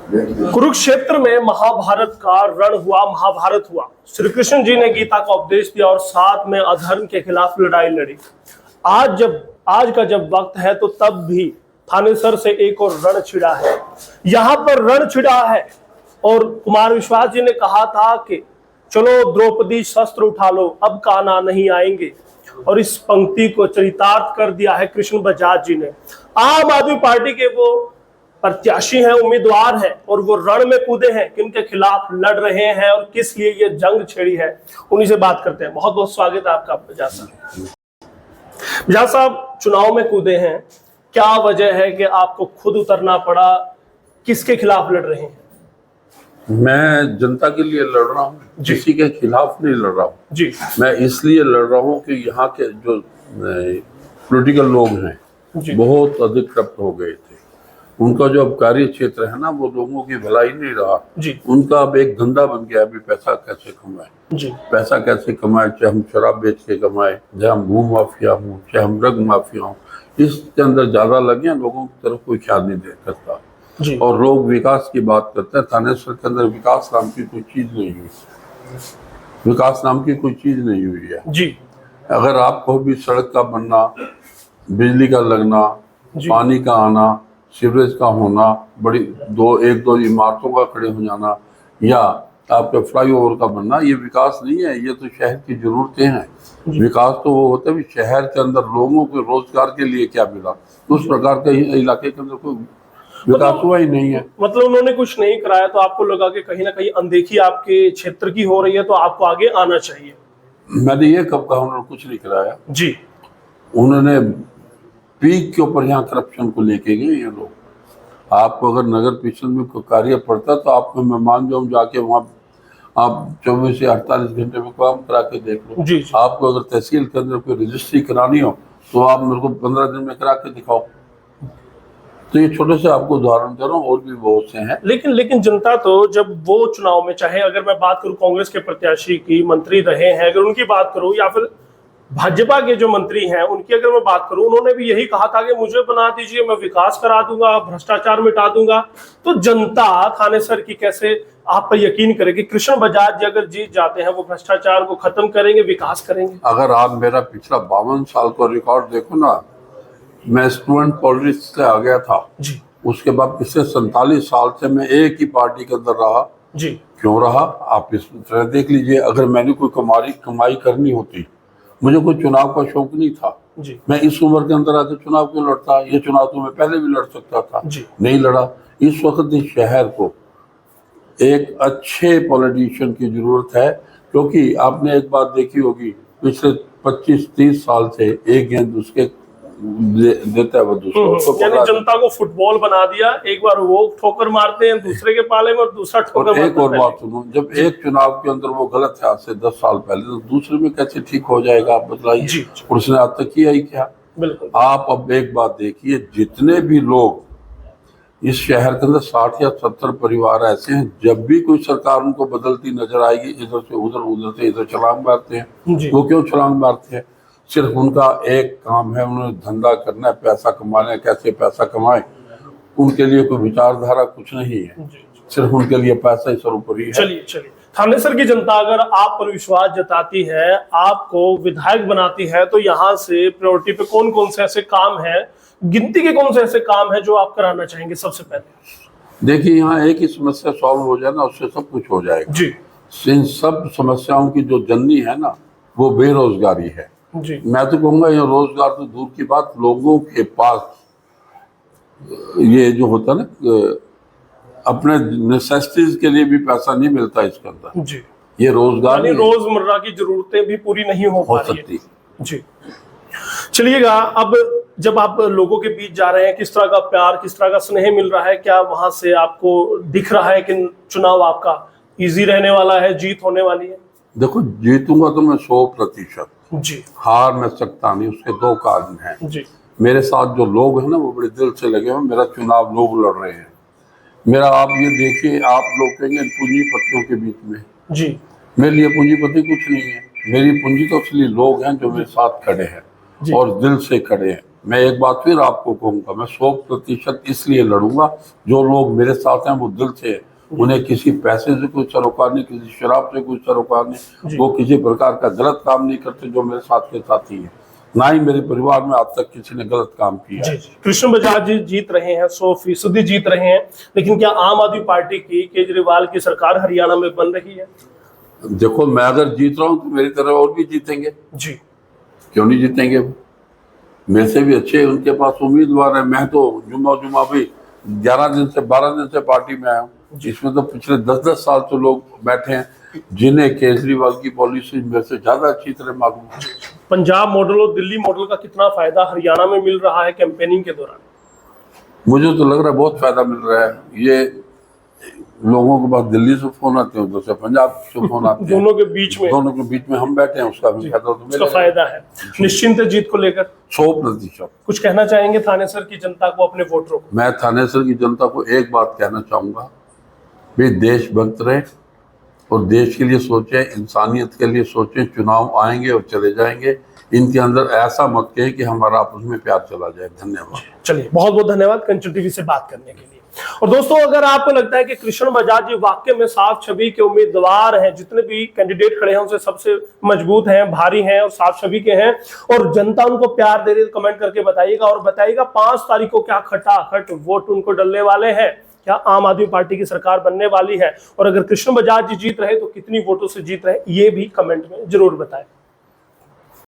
कुरुक्षेत्र में महाभारत का रण हुआ, महाभारत हुआ। श्री कृष्ण जी ने गीता का उपदेश दिया और साथ में अधर्म के खिलाफ लड़ाई लड़ी। आज का जब वक्त है तो तब भी थानेसर से एक और रण छिड़ा है, यहाँ पर रण छिड़ा है। और कुमार विश्वास जी ने कहा था कि चलो द्रौपदी शस्त्र उठा लो, अब कान्हा नहीं आएंगे। और इस पंक्ति को चरितार्थ कर दिया है कृष्ण बजाज जी ने। आम आदमी पार्टी के वो प्रत्याशी हैं, उम्मीदवार हैं और वो रण में कूदे हैं, किनके खिलाफ लड़ रहे हैं और किस लिए ये जंग छिड़ी है, उन्हीं से बात करते हैं। बहुत बहुत स्वागत है आपका बजाज साहब। बजाज साहब चुनाव में कूदे हैं, क्या वजह है कि आपको खुद उतरना पड़ा, किसके खिलाफ लड़ रहे हैं? मैं जनता के लिए लड़ रहा हूँ, किसी के खिलाफ नहीं लड़ रहा हूँ जी। मैं इसलिए लड़ रहा हूँ कि यहाँ के जो पॉलिटिकल लोग हैं बहुत अधिक करप्ट हो गए थे। उनका जो अब कार्य क्षेत्र है ना, वो लोगों की भलाई नहीं रहा जी। उनका अब एक धंधा बन गया अभी पैसा कैसे कमाए जी। पैसा कैसे कमाए, चाहे हम शराब बेच के कमाए, चाहे हम भू माफिया हूँ, चाहे हम रंग माफिया हूँ, इसके अंदर ज्यादा लगे, लोगों की तरफ कोई ख्याल नहीं दे सकता। और लोग विकास की बात करते हैं, थानेसर के अंदर विकास नाम की कोई चीज नहीं हुई, विकास नाम की कोई चीज नहीं हुई है जी। अगर आपको भी सड़क का बनना, बिजली का लगना, पानी का आना, सीवरेज का होना, बड़ी एक दो इमारतों का खड़े हो जाना, या आपके फ्लाईओवर का बनना, ये विकास नहीं है, ये तो शहर की जरूरतें हैं। विकास तो वो होता है शहर के अंदर लोगों को रोजगार के लिए क्या मिला, उस प्रकार के इलाके के अंदर कोई विकास हुआ ही नहीं है। मतलब उन्होंने कुछ नहीं कराया तो आपको लगा कि कहीं ना कहीं अनदेखी आपके क्षेत्र की हो रही है, तो आपको आगे आना चाहिए। मैंने ये कब कहा उन्होंने कुछ नहीं कराया जी। उन्होंने पीक के ऊपर यहाँ करप्शन को लेके गए ये लोग। आपको अगर नगर परिषद में कोई कार्य पड़ता तो आपको मैं मान जाऊँ, जाके वहाँ आप 24 से 48 घंटे में काम करा के देख लो। जी। आपको अगर तहसील के अंदर कोई रजिस्ट्री करानी हो तो आप मेरे को 15 दिन में करा के दिखाओ। तो ये छोटे से आपको उदाहरण दे रहा हूँ, और भी बहुत से हैं। लेकिन जनता तो जब वो चुनाव में, चाहे अगर मैं बात करूं कांग्रेस के प्रत्याशी की, मंत्री रहे हैं, अगर उनकी बात करूं, या फिर भाजपा के जो मंत्री हैं उनकी अगर मैं बात करूं, उन्होंने भी यही कहा था कि मुझे बना दीजिए, मैं विकास करा दूंगा, भ्रष्टाचार मिटा दूंगा। तो जनता थानेसर की कैसे आप पर यकीन करे कि कृष्ण बजाज जी अगर जीत जाते हैं वो भ्रष्टाचार को खत्म करेंगे, विकास करेंगे? अगर आप मेरा पिछला 52 साल का रिकॉर्ड देखो ना, मैं स्टूडेंट पॉलिटिक्स से आ गया था जी। उसके बाद पिछले 47 साल से मैं एक ही पार्टी के अंदर रहा जी। क्यों रहा आप इस तरह देख लीजिए। अगर मैंने कोई कमाई करनी होती, मुझे कोई चुनाव का शौक नहीं था जी। मैं इस उम्र के अंदर आके चुनाव क्यों लड़ता? ये चुनाव तो मैं पहले भी लड़ सकता था जी। नहीं लड़ा। इस वक्त इस शहर को एक अच्छे पॉलिटिशियन की जरूरत है, क्योंकि आपने एक बात देखी होगी, पिछले 25-30 साल से एक गेंद उसके देता है वो दूसरे। यानी जनता को फुटबॉल बना दिया, एक बार वो ठोकर मारते हैं दूसरे के पाले में और दूसरा ठोकर मारता है। एक और बात सुनो, जब एक चुनाव के अंदर वो गलत है आज से 10 साल पहले, तो दूसरे में कैसे ठीक हो जाएगा आप बताइए? और उसने आज तक किया ही क्या? बिल्कुल। आप अब एक बात देखिए, जितने भी लोग इस शहर के अंदर 60 या 70 परिवार ऐसे हैं, जब भी कोई सरकार उनको बदलती नजर आएगी, इधर से उधर से इधर छलांग मारते हैं। वो क्यों छलांग मारते हैं? सिर्फ उनका एक काम है, उन्होंने धंधा करना है, पैसा कमाना है, कैसे पैसा कमाए, उनके लिए कोई विचारधारा कुछ नहीं है, सिर्फ उनके लिए पैसा ही सर्वोपरि है। चलिए थानेसर की जनता अगर आप पर विश्वास जताती है, आपको विधायक बनाती है, तो यहाँ से प्रायोरिटी पे कौन कौन से ऐसे काम है, गिनती के कौन से ऐसे काम है जो आप कराना चाहेंगे? सबसे पहले देखिए, यहाँ एक ही समस्या सॉल्व हो जाए ना, उससे सब कुछ हो जाएगा जी। इन सब समस्याओं की जो जननी है ना, वो बेरोजगारी है जी। मैं तो कहूँगा ये रोजगार तो दूर की बात, लोगों के पास ये जो होता है ना, अपने नेसेसिटीज के लिए भी पैसा नहीं मिलता इसके अंदर जी। ये रोजगार रोजमर्रा की जरूरतें भी पूरी नहीं हो सकती जी। चलिएगा, अब जब आप लोगों के बीच जा रहे हैं, किस तरह का प्यार, किस तरह का स्नेह मिल रहा है? क्या वहां से आपको दिख रहा है कि चुनाव आपका इजी रहने वाला है, जीत होने वाली है? देखो, जीतूंगा तो मैं 100% जी। हार मैं सकता नहीं, उसके दो कारण हैं जी। मेरे साथ जो लोग हैं ना, वो बड़े दिल से लगे हुए, मेरा चुनाव लोग लड़ रहे हैं मेरा। आप ये देखिए, आप लोग कहेंगे पूंजीपतियों के बीच में जी। मेरे लिए पूंजीपति कुछ नहीं है, मेरी पूंजी तो असली लोग हैं जो मेरे साथ खड़े हैं और दिल से खड़े हैं। मैं एक बात फिर आपको कहूंगा, मैं 100% इसलिए लड़ूंगा, जो लोग मेरे साथ हैं वो दिल से, उन्हें किसी पैसे से कोई सरोकार नहीं, किसी शराब से कोई सरोकार नहीं, वो किसी प्रकार का गलत काम नहीं करते जो मेरे साथ के साथी हैं, ना ही मेरे परिवार में आज तक किसी ने गलत काम किया। जी जी, कृष्ण बजाज जी जीत रहे हैं, 100% जीत रहे हैं, लेकिन क्या आम आदमी पार्टी की, केजरीवाल की सरकार हरियाणा में बन रही है? देखो, मैं अगर जीत रहा हूँ तो मेरी तरह और भी जीतेंगे, जी, क्यों नहीं जीतेंगे? मेरे से भी अच्छे उनके पास उम्मीदवार है। मैं तो जुम्मा भी 11 दिन से 12 दिन से पार्टी में आया हूँ, इसमें तो पिछले 10-10 साल तो लोग बैठे हैं जिन्हें केजरीवाल की पॉलिसी मेरे से ज्यादा अच्छी तरह मालूम है। पंजाब मॉडल और दिल्ली मॉडल का कितना फायदा हरियाणा में मिल रहा है कैंपेनिंग के दौरान? मुझे तो लग रहा है बहुत फायदा मिल रहा है। ये लोगों के पास दिल्ली से फोन आते हैं, उधर से पंजाब से फोन आते हैं, दोनों के बीच में हम बैठे हैं, उसका भी फायदा तो उसका मिलेगा। फायदा है। निश्चिंत है जीत को लेकर? 100%। कुछ कहना चाहेंगे थानेसर की जनता को, अपने वोटरों को? मैं थानेसर की जनता को एक बात कहना चाहूंगा, वे देशभक्त रहे और देश के लिए सोचे, इंसानियत के लिए सोचे। चुनाव आएंगे और चले जाएंगे, इनके अंदर ऐसा मत कहे कि हमारा आपस में प्यार चला जाए। धन्यवाद। चलिए, बहुत बहुत धन्यवाद कंचन टीवी से बात करने के लिए। और दोस्तों, अगर आपको लगता है कि कृष्ण बजाज जी वाकई में साफ छवि के उम्मीदवार हैं, जितने भी कैंडिडेट खड़े हैं उनसे सबसे मजबूत हैं, भारी हैं और साफ छवि के हैं, और जनता उनको प्यार दे रही है, तो कमेंट करके बताइएगा। और बताइएगा 5 तारीख को क्या खटाखट वोट उनको डलने वाले हैं, क्या आम आदमी पार्टी की सरकार बनने वाली है, और अगर कृष्ण बजाज जी जीत रहे तो कितनी वोटों से जीत रहे, ये भी कमेंट में जरूर बताएं।